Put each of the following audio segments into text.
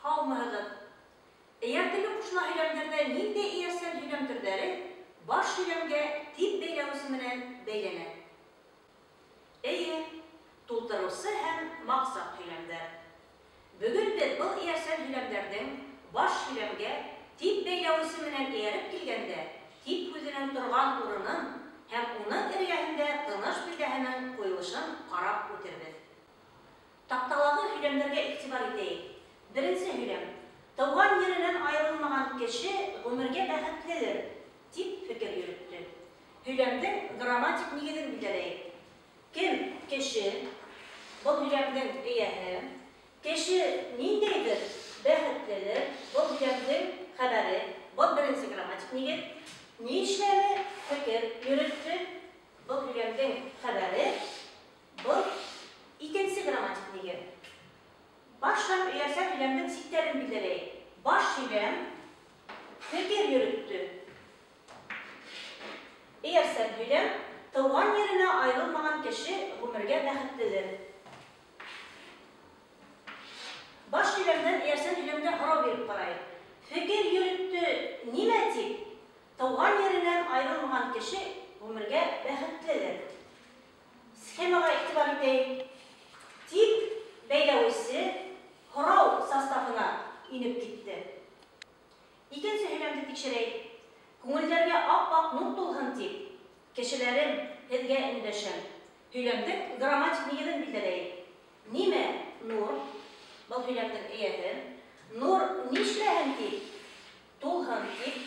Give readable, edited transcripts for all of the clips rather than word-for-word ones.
Һаумыһығыҙ. Эйәртеле ҡушма һөйләмдәрҙә ниндәй эйәрсән һөйләм төрҙәре баш һөйләмгә тип бәйләүсе менән бәйләнә? Эйе, тултырыусы һәм маҡсат һөйләмдәр. Бөгөн беҙ был эйәрсән һөйләмдәрҙең баш һөйләмгә тип бәйләүсе менән эйәреп килгәндә тип һүҙенең торған урынын һәм уның эргәһендә тыныш билдәһенең ҡуйылышын ҡарап үтербеҙ. Таҡталағы һөйләмдәргә иғтибар итәйек. Беренсе һөйләм. Тыуған еренән айырылмаған кеше ғүмергә бәхетлелер, тип фекер йөрөттө. Һөйләмдең грамматик нигеҙен билдәләйек. Кем кеше? Был һөйләмдең эйәһе. Кеше ниндәйҙер бәхетлелер? Был һөйләмдең хәбәре. Был беренсе грамматик нигеҙ. Ни эшләне? Фекер йөрөттө. Был һөйләмдең хәбәре. Был икенсе грамматик нигеҙ. Баш һәм эйәрсән һөйләмдең сиктәрен билдәләйек. Баш һөйләм фекер йөрөттө. Эйәрсән һөйләм тыуған еренә айырылмаған кеше ғүмергә бәхетлелер. Баш һөйләмдән эйәрсән һөйләмгә һорау биреп ҡарайыҡ. Фекер йөрөттө нимә тип? Тыуған еренән айырылмаған кеше ғүмергә бәхетлелер. Схемаға иғтибар итәйек. Тип бәйләүсе һорау составына инеп китте. Икенсе һөйләмде тикшерәйек. Күңелдәргә ап-ак нур тулһын тип, кешеләрем һеҙгә өндәшәм. Һөйләмдең грамматик нигеҙен билдәләйек. Нимә нур? Был һөйләмдең эйәһе. Нур нишләһен тип, тулһын тип.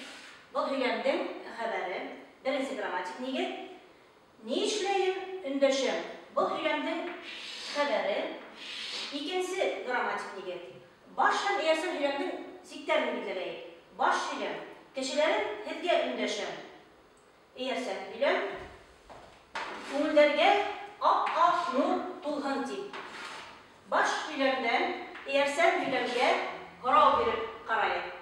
Был һөйләмдең хәбәре. Беренсе грамматик нигеҙ. Ни эшләйем? Өндәшәм. Был һөйләмдең хәбәре. Икенсе грамматик нигеҙ. Баш һәм эйәрсән һөйләмдең сиктәрен билдәләйек. Баш һөйләм. Кешеләрем һеҙгә өндәшәм. Эйәрсән һөйләм. Күңелдәргә ап-ак нур тулһын тип. Баш һөйләмдән эйәрсән һөйләмгә һорау биреп ҡарайыҡ.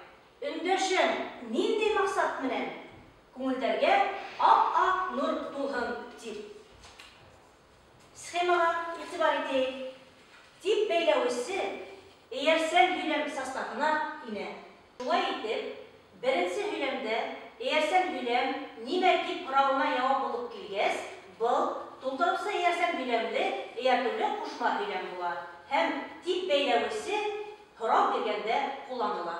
Өндәшәм ниндәй маҡсат менән? Күңелдәргә ап-ак нур тулһын тип. Схемаға иғтибар итәйек. Тип бәйләүсе эйәрсән һөйләм составына инә. Шулай итеп, беренсе һөйләмдә эйәрсән һөйләм нимә тип һорауына яуап булып килгәс, был тултырыусы эйәрсән һөйләмле эйәртеүле ҡушма һөйләм була һәм тип бәйләүсе һорау биргәндә ҡулланыла.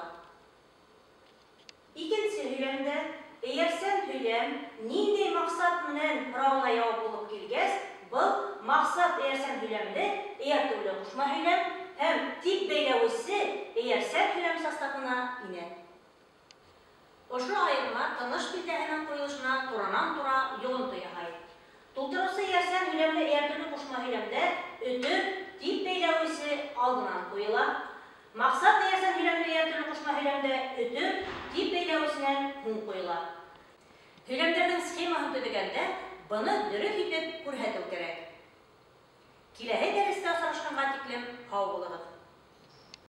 Икенсе һөйләмдә эйәрсән һөйләм ниндәй маҡсат менән һорауына яуап булып килгәс, был маҡсат эйәрсән һөйләмле эйәртеүле ҡушма һөйләм һәм тип бәйләүсе эйәрсән һөйләм составына инә. Ошо айырма тыныш билдәһенең ҡуйылышына туранан-тура йоғонто яһай. Тултырыусы эйәрсән һөйләмле эйәртеүле ҡушма һөйләмдә өтөп тип бәйләүсе алдынан ҡуйыла. Маҡсат эйәрсән һөйләмле эйәртеүле ҡушма һөйләмдә өтөп тип бәйләүсенән һуң ҡуйыла. Һөйләмдәрҙең схемаһын төҙөгәндә быны дөрөҫ итеп күрһәтеү кәрәк. Киләһе дәрестә осрашҡанға тиклем һау булығыҙ.